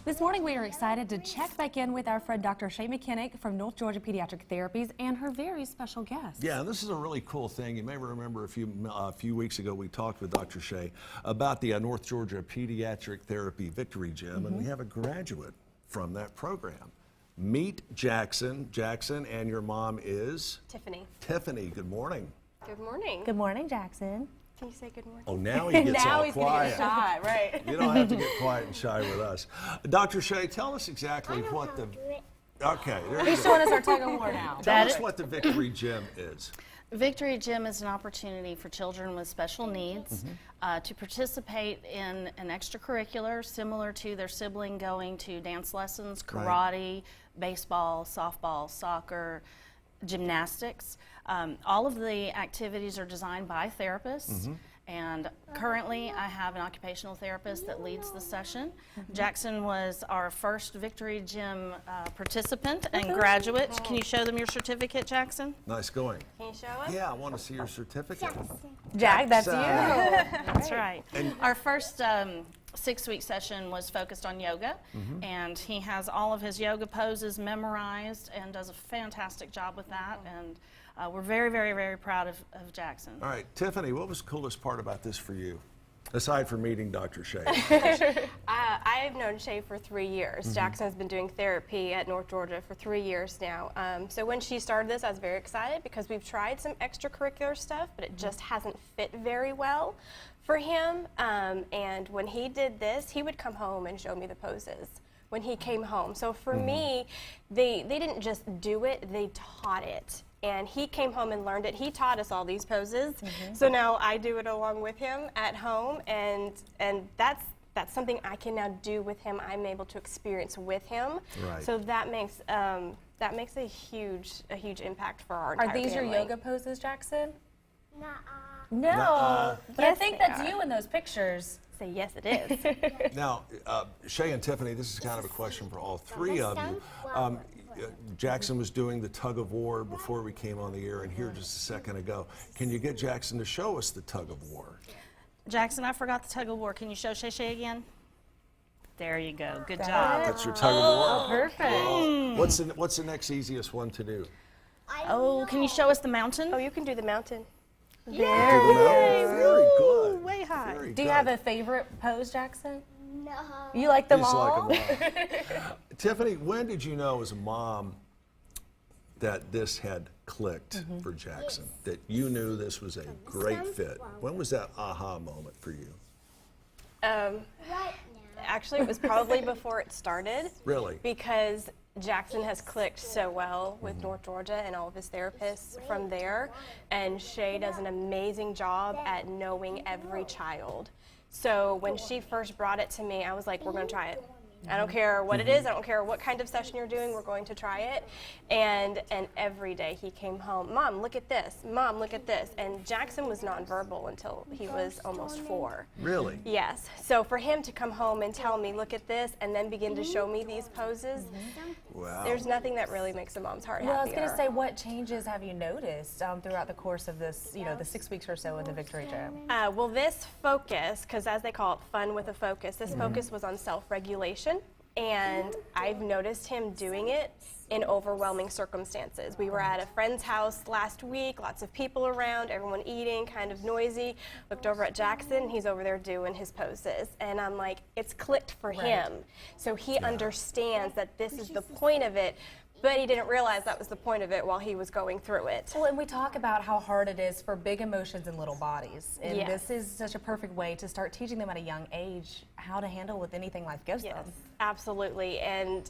This morning we are excited to check back in with our friend Dr. Shay McKinnick from North Georgia Pediatric Therapies and her very special guest. Yeah, this is a really cool thing. You may remember a few weeks ago we talked with Dr. Shay about the North Georgia Pediatric Therapy Victory Gym, and we have a graduate from that program. Meet Jackson. Jackson, and your mom is? Tiffany. Tiffany, good morning. Good morning. Good morning, Jackson. Can you say good morning? Oh, now he gets now all he's quiet. Gonna get shy, right? You don't have to get quiet and shy with us. Dr. Shay, tell us exactly what the... Okay, there you He's go. showing us our tug of war now. Tell us what the Victory Gym is. Victory Gym is an opportunity for children with special needs to participate in an extracurricular similar to their sibling going to dance lessons, karate, baseball, softball, soccer, gymnastics. All of the activities are designed by therapists. And currently I have an occupational therapist that leads the session. Jackson was our first Victory Gym participant and graduate. Can you show them your certificate, Jackson? Nice going. Can you show us? Yeah, I want to see your certificate. Jack, that's you. That's right. Our first 6-week session was focused on yoga, and he has all of his yoga poses memorized and does a fantastic job with that. And we're very, very, very proud of Jackson. All right, Tiffany, what was the coolest part about this for you, aside from meeting Dr. Shay? I've known Shay for 3 years. Jackson's been doing therapy at North Georgia for 3 years now. So when she started this, I was very excited because we've tried some extracurricular stuff, but it just hasn't fit very well for him. And when he did this, he would come home and show me the poses when he came home. So for me, they didn't just do it, they taught it. And he came home and learned it. He taught us all these poses. So now I do it along with him at home, and that's something I can now do with him. I'm able to experience with him. Right. So that makes a huge impact for our entire Are these your family. yoga poses, Jackson? Nuh-uh. No, Nuh-uh. but I Yes, think they that's are. you in those pictures. Say yes, it is. Now, Shay and Tiffany, this is kind of a question for all three of you. Jackson was doing the tug of war before we came on the air, and here just a second ago. Can you get Jackson to show us the tug of war? Jackson, I forgot the tug of war. Can you show Shay Shay again? There you go. Good job. That's your tug of war? Perfect. What's the next easiest one to do? Oh, can you show us the mountain? Oh, you can do the mountain. Do the mountain? Very good. Way high. Very Do you good. have a favorite pose, Jackson? No. You like them Just all? like a mom. Tiffany, when did you know as a mom that this had clicked for Jackson? That you knew this was a great fit? When was that aha moment for you? Right now. Actually, it was probably before it started. Really? Because Jackson has clicked so well with North Georgia and all of his therapists from there. And Shay does an amazing job at knowing every child. So when she first brought it to me, I was like, we're going to try it. I don't care what it is. I don't care what kind of session you're doing. We're going to try it. And every day he came home, Mom, look at this. Mom, look at this. And Jackson was nonverbal until he was almost 4. Really? Yes. So for him to come home and tell me, look at this, and then begin to show me these poses, Wow. there's nothing that really makes a mom's heart Well, I was happier. going to say, what changes have you noticed throughout the course of this, the 6 weeks or so in the Victory Gym? Well, this focus, because as they call it, fun with a focus, this focus was on self-regulation, and I've noticed him doing it in overwhelming circumstances. We were at a friend's house last week, lots of people around, everyone eating, kind of noisy. Looked over at Jackson, he's over there doing his poses, and I'm like, it's clicked for him. So he understands that this is the point of it, but he didn't realize that was the point of it while he was going through it. Well, and we talk about how hard it is for big emotions in little bodies. And Yes. this is such a perfect way to start teaching them at a young age how to handle with anything life gives Yes, them. absolutely. And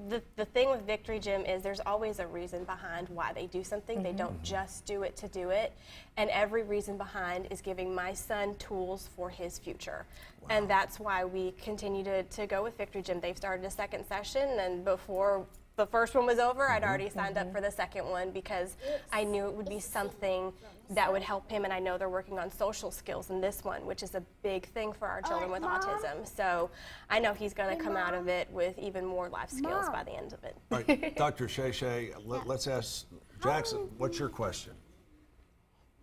the thing with Victory Gym is there's always a reason behind why they do something. They don't just do it to do it. And every reason behind is giving my son tools for his future. And that's why we continue to go with Victory Gym. They've started a second session, and before the first one was over, I'd already signed up for the second one because I knew it would be something that would help him, and I know they're working on social skills in this one, which is a big thing for our children with autism. So I know he's going to come out of it with even more life skills by the end of it. All right, Dr. Shay Shay, let's ask Jackson, what's your question?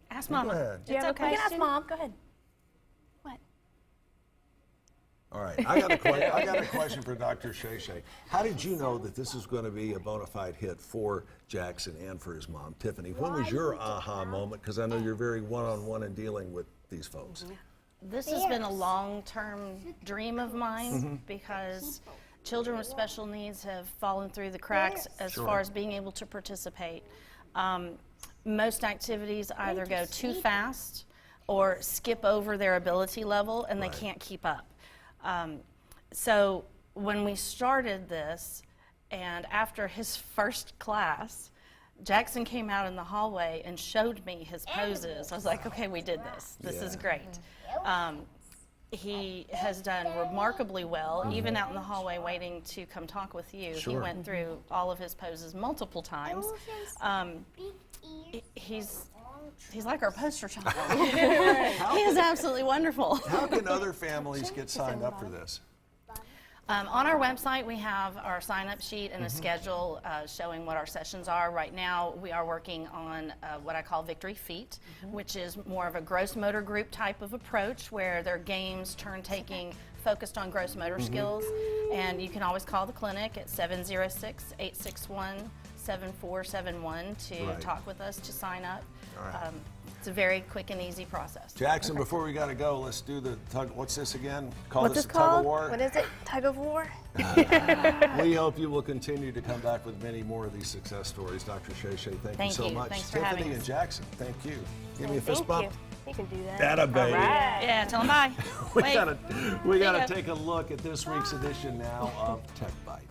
Ask Go Mama. ahead. Do you have a You can ask question? Mom. Go ahead. What? All right, I got a question for Dr. Shay. How did you know that this is going to be a bona fide hit for Jackson and for his mom, Tiffany? When was your aha moment? Because I know you're very one-on-one in dealing with these folks. This has been a long-term dream of mine because children with special needs have fallen through the cracks as far as being able to participate. Most activities either go too fast or skip over their ability level and they can't keep up. So when we started this, and after his first class, Jackson came out in the hallway and showed me his poses. I was like, okay, we did this. This is great. He has done remarkably well, even out in the hallway waiting to come talk with you. He went through all of his poses multiple times. He's like our poster child. He is absolutely wonderful. How can other families get signed up for this? On our website, we have our sign-up sheet and a schedule showing what our sessions are. Right now, we are working on what I call Victory Feet, which is more of a gross motor group type of approach where they're games, turn-taking, focused on gross motor skills. And you can always call the clinic at 706-861-7471 to talk with us to sign up. It's a very quick and easy process. Jackson, before we got to go, let's do the tug. What's this again? What's this it a tug called? of war? What is it? Tug of war? We hope you will continue to come back with many more of these success stories. Dr. Shay, thank you so much. Thanks for Tiffany having and us. Jackson, thank you. Give me a fist Thank bump. you. You can do that. That a baby. Yeah, tell them bye. We Wave. gotta take a look at this week's edition now of Tech Bite.